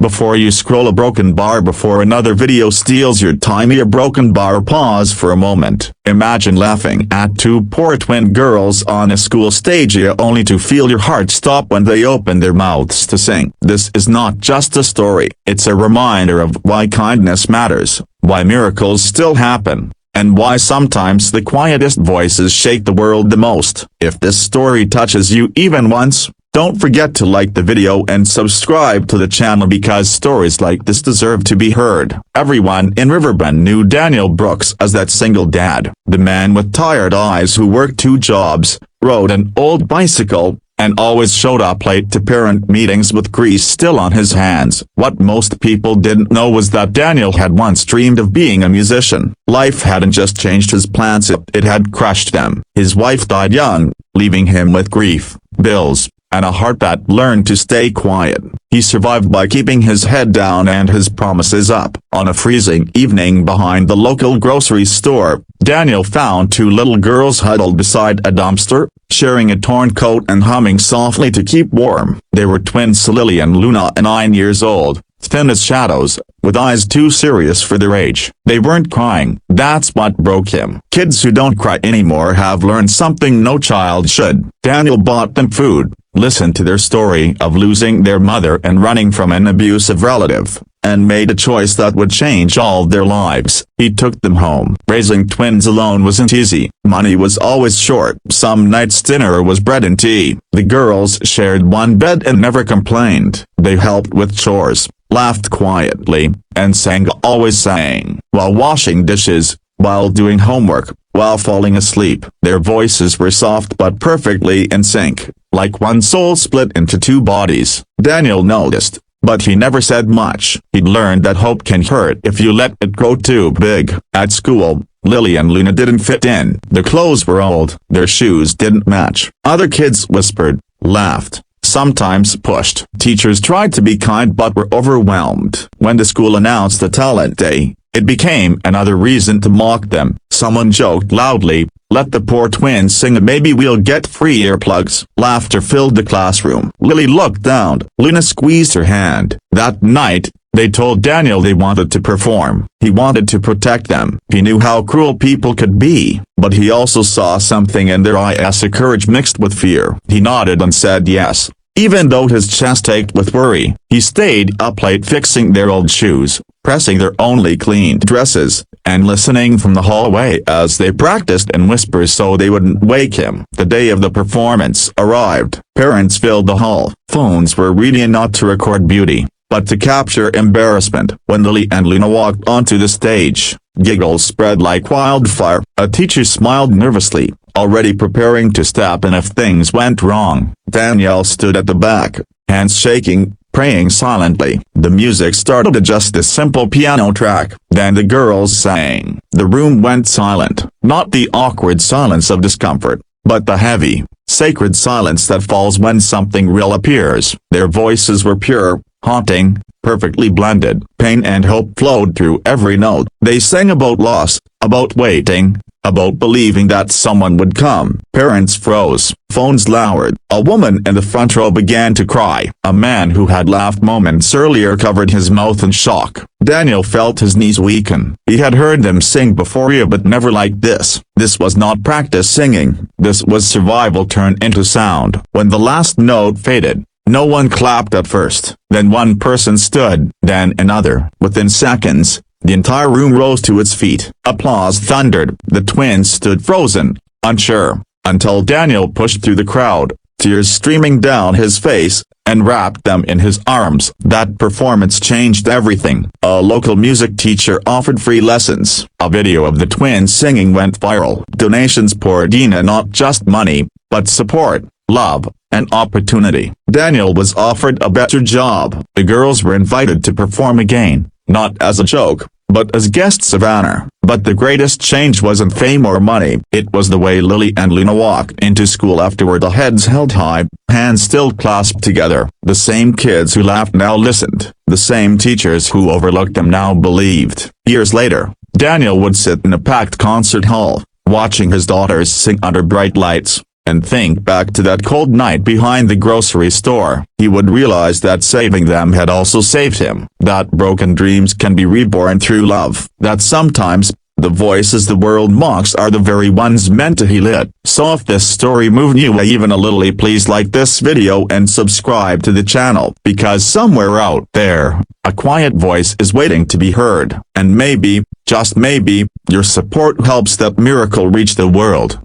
Before you scroll a broken bar before another video steals your time, a broken bar, pause for a moment. Imagine laughing at two poor twin girls on a school stage only to feel your heart stop when they open their mouths to sing. This is not just a story, it's a reminder of why kindness matters, why miracles still happen, and why sometimes the quietest voices shake the world the most. If this story touches you even once, don't forget to like the video and subscribe to the channel, because stories like this deserve to be heard. Everyone in Riverbend knew Daniel Brooks as that single dad, the man with tired eyes who worked 2 jobs, rode an old bicycle, and always showed up late to parent meetings with grease still on his hands. What most people didn't know was that Daniel had once dreamed of being a musician. Life hadn't just changed his plans, it had crushed them. His wife died young, leaving him with grief, bills, and a heart that learned to stay quiet. He survived by keeping his head down and his promises up. On a freezing evening behind the local grocery store, Daniel found 2 little girls huddled beside a dumpster, sharing a torn coat and humming softly to keep warm. They were twins Lily and Luna, 9 years old, thin as shadows, with eyes too serious for their age. They weren't crying. That's what broke him. Kids who don't cry anymore have learned something no child should. Daniel bought them food, listened to their story of losing their mother and running from an abusive relative, and made a choice that would change all their lives. He took them home. Raising twins alone wasn't easy. Money was always short. Some nights dinner was bread and tea. The girls shared one bed and never complained. They helped with chores, laughed quietly, and always sang, while washing dishes, while doing homework, while falling asleep. Their voices were soft but perfectly in sync, like one soul split into 2 bodies. Daniel noticed, but he never said much. He'd learned that hope can hurt if you let it grow too big. At school, Lily and Luna didn't fit in. Their clothes were old, their shoes didn't match. Other kids whispered, laughed, sometimes pushed. Teachers tried to be kind but were overwhelmed. When the school announced the talent day, it became another reason to mock them. Someone joked loudly, "Let the poor twins sing and maybe we'll get free earplugs." Laughter filled the classroom. Lily looked down. Luna squeezed her hand. That night, they told Daniel they wanted to perform. He wanted to protect them. He knew how cruel people could be, but he also saw something in their eyes, a courage mixed with fear. He nodded and said yes. Even though his chest ached with worry, he stayed up late fixing their old shoes, pressing their only cleaned dresses, and listening from the hallway as they practiced in whispers so they wouldn't wake him. The day of the performance arrived. Parents filled the hall. Phones were ready not to record beauty, but to capture embarrassment. When Lily and Luna walked onto the stage, giggles spread like wildfire. A teacher smiled nervously, already preparing to step in if things went wrong. Daniel stood at the back, hands shaking, praying silently. The music started at just a simple piano track. Then the girls sang. The room went silent. Not the awkward silence of discomfort, but the heavy, sacred silence that falls when something real appears. Their voices were pure, haunting, perfectly blended. Pain and hope flowed through every note. They sang about loss, about waiting, about believing that someone would come. Parents froze. Phones lowered. A woman in the front row began to cry. A man who had laughed moments earlier covered his mouth in shock. Daniel felt his knees weaken. He had heard them sing before, but never like this. This was not practice singing. This was survival turned into sound. When the last note faded, no one clapped at first. Then one person stood, then another. Within seconds, the entire room rose to its feet. Applause thundered. The twins stood frozen, unsure, until Daniel pushed through the crowd, tears streaming down his face, and wrapped them in his arms. That performance changed everything. A local music teacher offered free lessons. A video of the twins singing went viral. Donations poured in, not just money, but support, love, and opportunity. Daniel was offered a better job. The girls were invited to perform again, not as a joke, but as guests of honor. But the greatest change wasn't fame or money. It was the way Lily and Luna walked into school afterward, the heads held high, hands still clasped together. The same kids who laughed now listened. The same teachers who overlooked them now believed. Years later, Daniel would sit in a packed concert hall, watching his daughters sing under bright lights, and think back to that cold night behind the grocery store, he would realize that saving them had also saved him. That broken dreams can be reborn through love. That sometimes, the voices the world mocks are the very ones meant to heal it. So if this story moved you even a little, please like this video and subscribe to the channel, because somewhere out there, a quiet voice is waiting to be heard. And maybe, just maybe, your support helps that miracle reach the world.